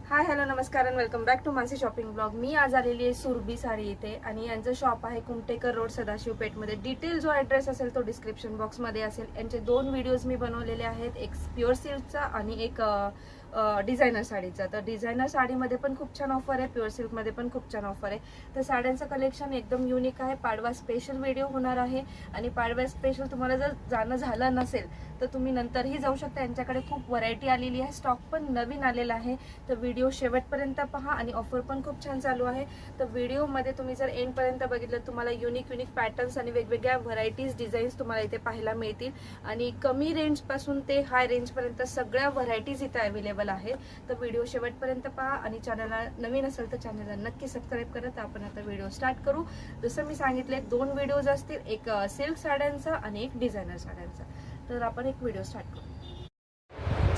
हाय hello नमस्कार and welcome back to Manasi shopping blog. मी आज आलेली आहे सुरभी साडी इथे आणि यांचं शॉप आहे कुमटेकर रोड सदाशिव पेठमध्ये. डिटेल जो ॲड्रेस असेल तो डिस्क्रिप्शन बॉक्समध्ये असेल. यांचे 2 व्हिडिओज मी बनवलेले आहेत, एक प्युअर सिल्कचा आणि एक डिझायनर साडीचा. तर डिझायनर साडीमध्ये पण खूप छान ऑफर आहे, प्युअर सिल्कमध्ये पण खूप छान ऑफर आहे. तर साड्यांचं कलेक्शन एकदम युनिक आहे. पाडवा स्पेशल व्हिडिओ होणार आहे आणि पाडवा स्पेशल तुम्हाला जर जाणं झालं नसेल तर तुम्ही नंतरही जाऊ शकता. यांच्याकडे खूप व्हरायटी आलेली आहे, स्टॉक पण नवीन आलेला आहे. तर व्हिडिओ शेवटपर्यंत पहा आणि ऑफर पण खूप छान चालू आहे. तर व्हिडिओमध्ये तुम्ही जर एंडपर्यंत बघितलं तुम्हाला युनिक पॅटर्न्स आणि वेगवेगळ्या व्हरायटीज डिझाईन्स तुम्हाला इथे पाहायला मिळतील आणि कमी रेंजपासून ते हाय रेंजपर्यंत सगळ्या व्हरायटीज इथे अवेलेबल आहेत. तर व्हिडिओ शेवटपर्यंत पहा आणि चॅनलला नवीन असेल तर चॅनलला नक्की सबस्क्राईब करा. तर आपण आता व्हिडिओ स्टार्ट करू. जसं मी सांगितले 2 व्हिडिओज असतील, एक सिल्क साड्यांचा आणि एक डिझायनर साड्यांचा. तर आपण एक व्हिडिओ स्टार्ट करू.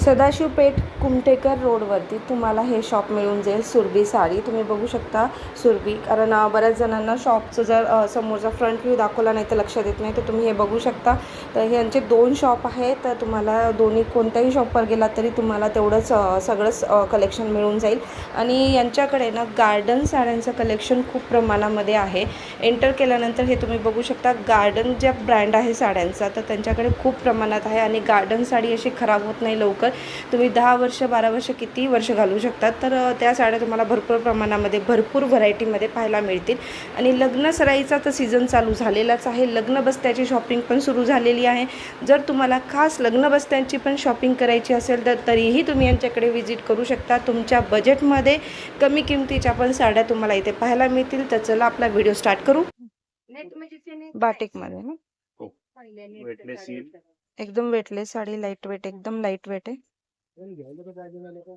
सदाशिव पेठ कुमटेकर रोडवरती तुम्हाला हे शॉप मिळून जाईल, सुरभी साडी. तुम्ही बघू शकता सुरभी, कारण बऱ्याच जणांना शॉपचं जर समोरचा फ्रंट व्ह्यू दाखवला नाही तर लक्षात येत नाही. तर तुम्ही हे बघू शकता. तर हे यांचे 2 शॉप आहेत. तर तुम्हाला दोन्ही कोणत्याही शॉपवर गेला तरी तुम्हाला तेवढंच सगळंच कलेक्शन मिळून जाईल. आणि यांच्याकडे ना गार्डन साड्यांचं कलेक्शन खूप प्रमाणामध्ये आहे. एंटर केल्यानंतर हे तुम्ही बघू शकता, गार्डन ज्या ब्रँड आहे साड्यांचा तर त्यांच्याकडे खूप प्रमाणात आहे. आणि गार्डन साडी अशी खराब होत नाही लवकर. तुम्ही 10 वर्ष 12 वर्ष किती वर्ष घालू शकतात. तर त्या साड्या तुम्हाला भरपूर प्रमाणामध्ये भरपूर व्हरायटीमध्ये पाहायला मिळतील. आणि लग्न सराईचा तर सीझन चालू झालेलाच आहे. लग्न बस्त्याची शॉपिंग पण सुरू झालेली आहे. जर तुम्हाला खास लग्न बस्त्यांची पण शॉपिंग करायची असेल तर तरीही तुम्ही यांच्याकडे व्हिजिट करू शकता. तुमच्या बजेटमध्ये कमी किमतीच्या पण साड्या तुम्हाला इथे पाहायला मिळतील. तर चला आपला व्हिडिओ स्टार्ट करू. बाटिकमध्ये ना एकदम वेटलेस साडी, लाईट वेट, एकदम लाईट वेट आहे.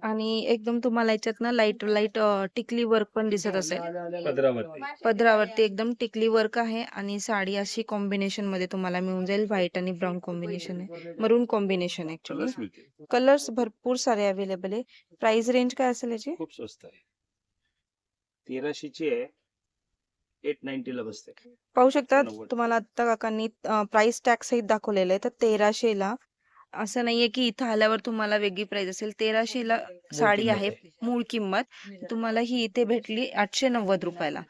आणि एकदम तुम्हाला याच्यात ना लाईट टिकली वर्क पण दिसत असेल. पदरावरती एकदम टिकली वर्क आहे आणि साडी अशी कॉम्बिनेशन मध्ये तुम्हाला मिळून जाईल. व्हाईट आणि ब्राऊन कॉम्बिनेशन आहे, मरून कॉम्बिनेशन आहे. ऍक्च्युली कलर्स भरपूर सारे अवेलेबल आहे. प्राइस रेंज काय असेल याची? खूप स्वस्त आहे. 1300 ची आहे, 890 ला बसते. पाहू शकता तुम्हाला आता काकांनी प्राइस टॅग सहित दाखवलेलं आहे. तर 1300 ला, असं नाहीये की इथं आल्यावर तुम्हाला वेगळी प्राइस असेल. 1300 ला साडी आहे मूळ किंमत. तुम्हाला ही इथे भेटली 890 रुपयाला.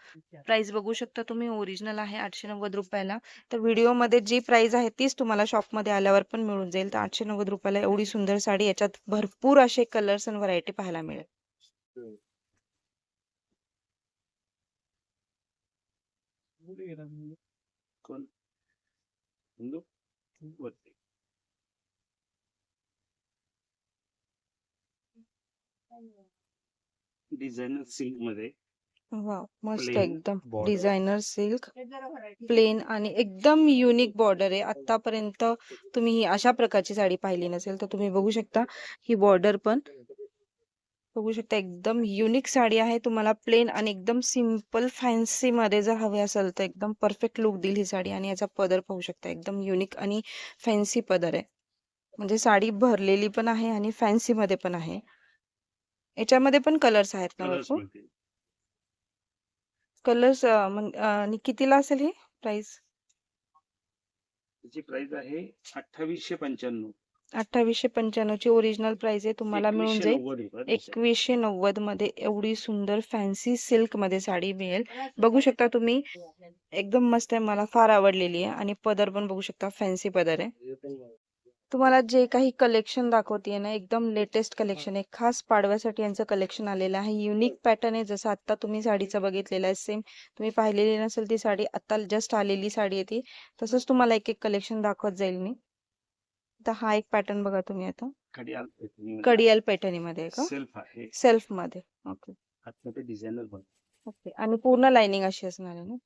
प्राइस बघू शकता तुम्ही, ओरिजिनल आहे 890 रुपयाला. तर व्हिडिओमध्ये जी प्राइस आहे तीच तुम्हाला शॉपमध्ये आल्यावर पण मिळून जाईल. तर 890 रुपयाला एवढी सुंदर साडी, याच्यात भरपूर असे कलर्स आणि व्हरायटी पाहायला मिळेल. कोण हिंदू वरती डिझायनर सिल्क मध्ये. वाव, मस्त Plain एकदम border. डिझायनर सिल्क, प्लेन आणि एकदम युनिक बॉर्डर आहे. आतापर्यंत तुम्ही ही अशा प्रकारची साडी पाहिली नसेल. तर तुम्ही बघू शकता, ही बॉर्डर पण बघू शकता. एकदम युनिक साडी आहे. तुम्हाला प्लेन आणि एकदम सिंपल फॅन्सी मध्ये जर हवे असेल तर एकदम परफेक्ट लुक देईल ही साडी. आणि याचा पदर पाहू शकता, एकदम युनिक आणि फॅन्सी पदर आहे. म्हणजे साडी भरलेली पण आहे आणि फॅन्सी मध्ये पण आहे. याच्यामध्ये पण कलर्स आहेत ना कलर्स भरपूर? मिळतील. कलर्स आणि कितीला असेल ही प्राइस? त्याची प्राइस आहे 2895. 2895 ची ओरिजिनल प्राइस आहे. तुम्हाला मिळून जाईल 2190 2190 मध्ये. एवढी सुंदर फॅन्सी सिल्क मध्ये साडी मिळेल. बघू शकता तुम्ही, एकदम मस्त आहे. मला फार आवडलेली आहे. आणि पदर पण बघू शकता, फॅन्सी पदर आहे. तुम्हाला जे काही कलेक्शन दाखवते ना, एकदम लेटेस्ट कलेक्शन आहे. खास पाडव्यासाठी यांचं कलेक्शन आलेलं आहे. युनिक पॅटर्न आहे. जसं आता तुम्ही साडीचं बघितलेलं आहे, सेम तुम्ही पाहिलेली नसेल ती साडी, आता जस्ट आलेली साडी आहे ती. तसंच तुम्हाला एक एक कलेक्शन दाखवत जाईल मी. तर हा एक पॅटर्न बघा तुम्ही आता, घडियाल कडियाल पैठणीमध्ये आहे का? सेल्फ आहे. सेल्फ मध्ये. ओके आतमध्ये डिझायनर पण. ओके. आणि पूर्ण लाइनिंग अशी असणार आहे ना?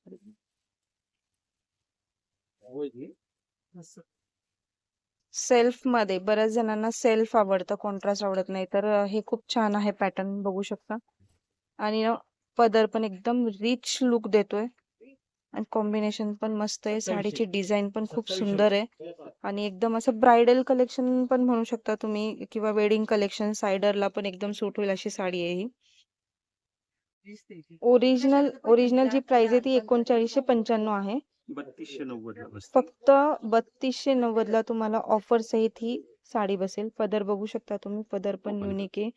सेल्फ मध्ये बऱ्याच जणांना सेल्फ आवडतं, कॉन्ट्रास्ट आवडत नाही. तर हे खूप छान आहे पॅटर्न, बघू शकता. आणि पदर पण एकदम रिच लुक देतोय आणि कॉम्बिनेशन पण मस्त आहे. साडीची डिझाईन पण खूप सुंदर आहे आणि एकदम असं ब्रायडल कलेक्शन पण म्हणू शकता तुम्ही, किंवा वेडिंग कलेक्शन सायडरला पण एकदम सूट होईल अशी साडी आहे ही. ओरिजिनल जी प्राइस आहे ती 3995 आहे. 3290 ला बसते. फक्त 3290 ला तुम्हाला ऑफर सहित ही साडी बसेल. पदर बघू शकता तुम्ही, पदर पण युनिक आहे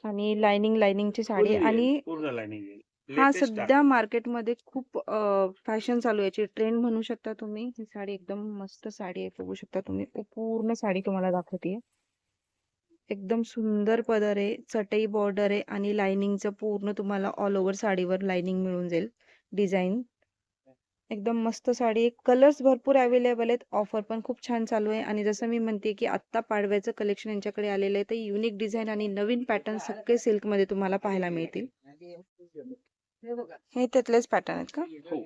आणि लाइनिंगची साडी आहे. आणि पूर्ण लाईनिंग हा सध्या मार्केटमध्ये खूप फॅशन चालू आहे, याची ट्रेंड म्हणू शकता तुम्ही. ही साडी एकदम मस्त साडी आहे, बघू शकता तुम्ही. पूर्ण साडी तुम्हाला दाखवते. एकदम सुंदर पदर आहे, चटई बॉर्डर आहे आणि लाइनिंगचं पूर्ण तुम्हाला ऑल ओव्हर साडीवर लाइनिंग मिळून जाईल. डिझाईन एकदम मस्त साडी आहे. कलर्स भरपूर अवेलेबल आहेत. ऑफर पण खूप छान चालू आहे. आणि जसं मी म्हणते की आत्ता पाडव्याचं कलेक्शन यांच्याकडे आलेलं आहे, तर युनिक डिझाईन आणि नवीन पॅटर्न सगळे सिल्कमध्ये तुम्हाला पाहायला मिळतील. हे त्यातलेच पॅटर्न आहेत का? हो.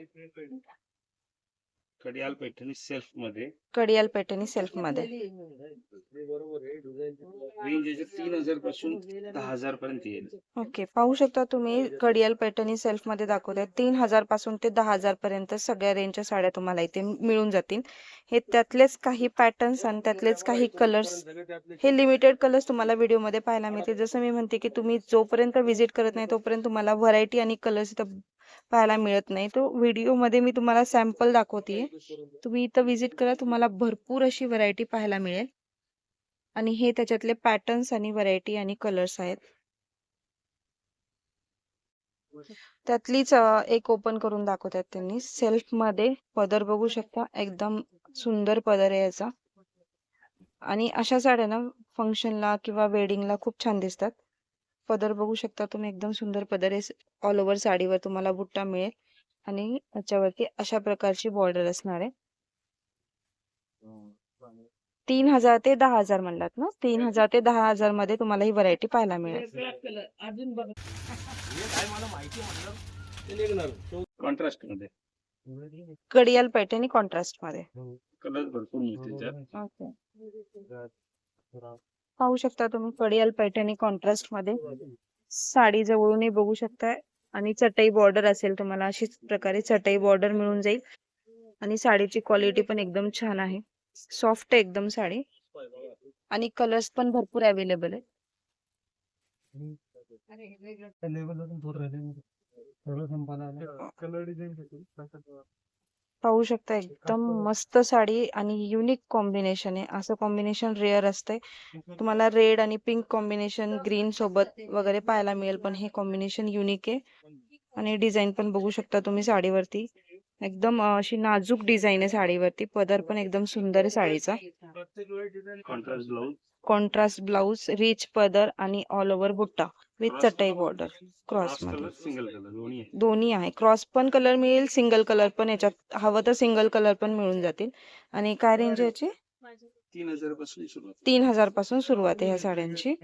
कडियाल पैठणी सेल्फ मध्ये, कडियाल पैठणी सेल्फ मध्ये. रेंज 3000 पासून 10,000 पर्यंत येईल. ओके, पाहू शकता तुम्ही कडियाल पैठणी सेल्फ मध्ये दाखवतात. 3000 पासून ते 10,000 पर्यंत सगळ्या रेंजच्या साड्या तुम्हाला इथे मिळून जातील. हे त्यातलेच काही पॅटर्न्स आणि त्यातलेच काही कलर्स, हे लिमिटेड कलर्स तुम्हाला व्हिडिओमध्ये पाहायला मिळतील. जसं मी म्हणते की तुम्ही जोपर्यंत व्हिजिट करत नाही तोपर्यंत तुम्हाला व्हरायटी आणि कलर्स इथं पाहायला मिळत नाही. तो व्हिडिओमध्ये मी तुम्हाला सॅम्पल दाखवते. तुम्ही इथं व्हिजिट करा, तुम्हाला भरपूर अशी व्हरायटी पाहायला मिळेल. आणि हे त्याच्यातले पॅटर्न्स आणि व्हरायटी आणि कलर्स आहेत. त्यातलीच एक ओपन करून दाखवतात त्यांनी. सेल्फ मध्ये पदर बघू शकता, एकदम सुंदर पदर आहे याचा. आणि अशा साड्या ना फंक्शनला किंवा वेडिंगला खूप छान दिसतात. पदर बघू शकता तुम्ही, एकदम सुंदर पदर आहे. ऑल ओव्हर साडीवर तुम्हाला बुट्टा मिळेल आणि त्याच्यावरती अशा प्रकारची बॉर्डर असणार आहे. 3000 ते 10,000 म्हणलात ना? 3000 ते 10,000 मध्ये तुम्हाला ही व्हरायटी पाहायला मिळेल. कॉन्ट्रास्ट मध्ये कडियाल पैठणी कॉन्ट्रास्ट मध्ये. कलर भरपूर मिळतील त्यात. ओके, पाहू शकता तुम्ही कडियाल पैठणी कॉन्ट्रास्ट मध्ये. साडी जवळूनही बघू शकताय. आणि चटई बॉर्डर असेल तुम्हाला, अशीच प्रकारे चटई बॉर्डर मिळून जाईल. आणि साडीची क्वालिटी पण एकदम छान आहे, सॉफ्ट आहे एकदम साडी. आणि कलर्स पण भरपूर अवेलेबल आहे. पाहू शकता एकदम मस्त साडी आणि युनिक कॉम्बिनेशन आहे. असं कॉम्बिनेशन रेअर असतंय. तुम्हाला रेड आणि पिंक कॉम्बिनेशन ग्रीन सोबत वगैरे पाहायला मिळेल, पण हे कॉम्बिनेशन युनिक आहे. आणि डिझाईन पण बघू शकता तुम्ही साडीवरती. एकदम अशी नाजूक डिझाईन आहे साडीवरती. पदर पण एकदम सुंदर आहे साडीचा. कॉन्ट्रास्ट ब्लाउज, रिच पदर आणि ऑल ओव्हर बुट्टा विथ चटई बॉर्डर क्रॉस मध्ये. सिंगल कलर दोन्ही आहे. क्रॉस पण कलर मिळेल, सिंगल कलर पण. याच्यात हवं तर सिंगल कलर पण मिळून जातील. आणि काय रेंज याची? 3000 पासून सुरुवात. 3000 पासून सुरुवात आहे ह्या साड्यांची.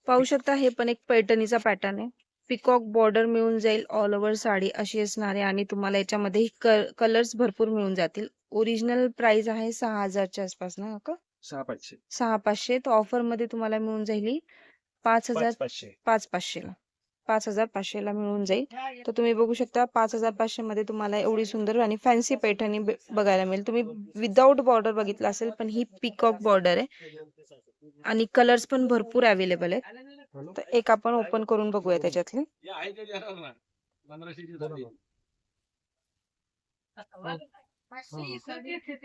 पाहू शकता हे पण एक पैठणीचा पॅटर्न आहे. पिकॉक बॉर्डर मिळून जाईल, ऑल ओव्हर साडी अशी असणार आहे. आणि तुम्हाला याच्यामध्ये कलर्स भरपूर मिळून जातील. ओरिजिनल प्राइस आहे 6,000च्या आसपास ना का? 6,500. 6,500. तर ऑफर मध्ये तुम्हाला मिळून जाईल 5,500. 5,500 ला मिळून जाईल. तर तुम्ही बघू शकता 5,500 मध्ये तुम्हाला एवढी सुंदर आणि फॅन्सी पैठणी बघायला मिळेल. तुम्ही विदाऊट बॉर्डर बघितलं असेल, पण ही पिकॉक बॉर्डर आहे. आणि कलर्स पण भरपूर अवेलेबल आहेत. तर एक आपण ओपन करून बघूया त्याच्यातले.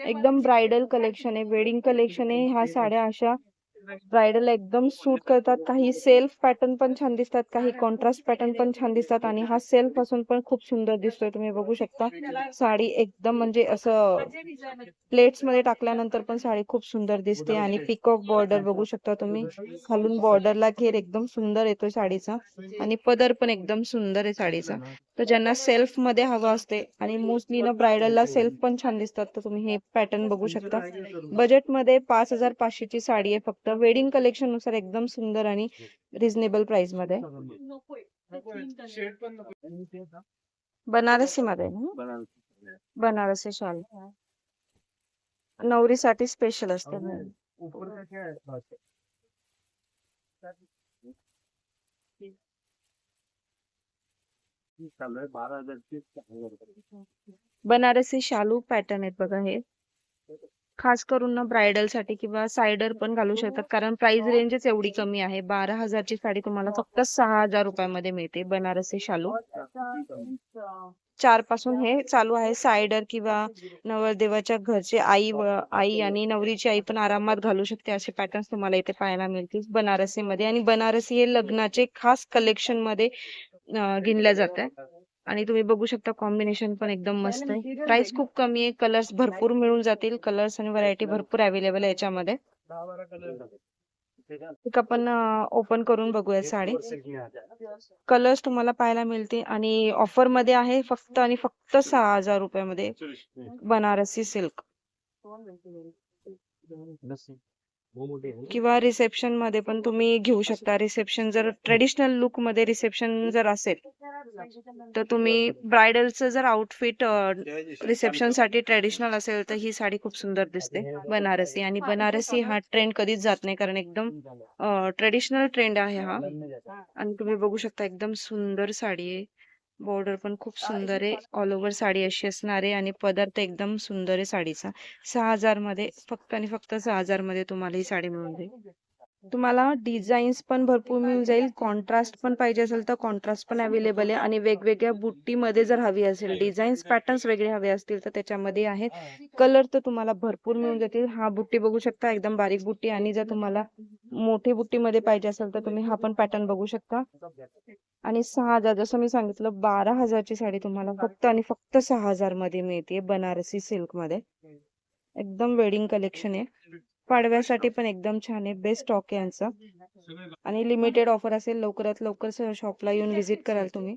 एकदम ब्रायडल कलेक्शन आहे, वेडिंग कलेक्शन आहे. ह्या साड्या अशा ब्रायडल एकदम सूट करतात. काही सेल्फ पॅटर्न पण छान दिसतात, काही कॉन्ट्रास्ट पॅटर्न पण छान दिसतात. आणि हा सेल्फ असून पण खूप सुंदर दिसतोय. तुम्ही बघू शकता साडी एकदम म्हणजे असं प्लेट्स मध्ये टाकल्यानंतर पण साडी खूप सुंदर दिसते. आणि पिकॉक बॉर्डर बघू शकता तुम्ही, खालून बॉर्डरला घेर एकदम सुंदर येतोय साडीचा. आणि पदर पण एकदम सुंदर आहे साडीचा. तर ज्यांना सेल्फ मध्ये हवं असते आणि मोस्टली ना ब्रायडलला सेल्फ पण छान दिसतात, तर तुम्ही हे पॅटर्न बघू शकता. बजेट मध्ये 5,500 ची साडी आहे फक्त. वेडिंग कलेक्शन नुसार एकदम सुंदर आणि रिझनेबल प्राइस मध्ये. बनारसी मध्ये ना? बनारसी शाल नवरीसाठी स्पेशल असते. बनारसी शालू पॅटर्न आहेत बघा हे. खास करून ना ब्रायडल साठी किंवा सायडर पण घालू शकतात, कारण प्राइस रेंजच एवढी कमी आहे. 12,000ची साडी तुम्हाला फक्त 6,000 रुपयामध्ये मिळते. बनारसी शालू 4 पासून हे चालू आहे. सायडर किंवा नवरदेवाच्या घरचे आई आणि नवरीची आई पण आरामात घालू शकते, असे पॅटर्न्स तुम्हाला इथे पाहायला मिळतील बनारसी मध्ये. आणि बनारसी हे लग्नाचे खास कलेक्शन मध्ये गिनल्या जात आहे. आणि तुम्ही बघू शकता कॉम्बिनेशन पण एकदम मस्त आहे. प्राइस खूप कमी आहे. कलर्स भरपूर मिळून जातील. कलर्स आणि व्हरायटी भरपूर अवेलेबल आहे याच्यामध्ये. एक आपण ओपन करून बघूया साडी. कलर्स तुम्हाला पाहायला मिळतील आणि ऑफर मध्ये आहे फक्त आणि फक्त 6,000 रुपयामध्ये बनारसी सिल्क. किंवा रिसेप्शन मध्ये पण तुम्ही घेऊ शकता. रिसेप्शन जर ट्रेडिशनल लुक मध्ये रिसेप्शन जर असेल तर तुम्ही ब्रायडलचं जर आउटफिट रिसेप्शन साठी ट्रेडिशनल असेल तर ही साडी खूप सुंदर दिसते बनारसी. आणि बनारसी हा ट्रेंड कधीच जात नाही, कारण एकदम ट्रेडिशनल ट्रेंड आहे हा. आणि तुम्ही बघू शकता एकदम सुंदर साडी आहे. बॉर्डर पण खूप सुंदर आहे. ऑल ओव्हर साडी अशी असणार आहे आणि पदर तर एकदम सुंदर आहे साडीचा. 6,000 मध्ये फक्त आणि फक्त 6,000 मध्ये तुम्हाला ही साडी मिळून जाईल. तुम्हाला डिझाईन्स पण भरपूर मिळून जाईल. कॉन्ट्रास्ट पण पाहिजे असेल तर कॉन्ट्रास्ट पण अवेलेबल आहे. आणि वेगवेगळ्या बुट्टीमध्ये जर हवी असेल, डिझाईन्स पॅटर्न्स वेगळे हवे असतील तर त्याच्यामध्ये आहेत. कलर तर तुम्हाला भरपूर मिळून जातील. हा बुट्टी बघू शकता एकदम बारीक बुट्टी. आणि जर तुम्हाला मोठी बुट्टीमध्ये पाहिजे असेल तर तुम्ही हा पण पॅटर्न बघू शकता. आणि 6,000, जसं मी सांगितलं 12,000ची साडी तुम्हाला फक्त आणि फक्त 6,000 मध्ये मिळते बनारसी सिल्क मध्ये. एकदम वेडिंग कलेक्शन आहे. पाडव्यासाठी पण एकदम छान आहे. बेस्ट स्टॉक आहे यांचा. आणि लिमिटेड ऑफर असेल. लवकरात लवकर शॉपला येऊन व्हिजिट कराल तुम्ही.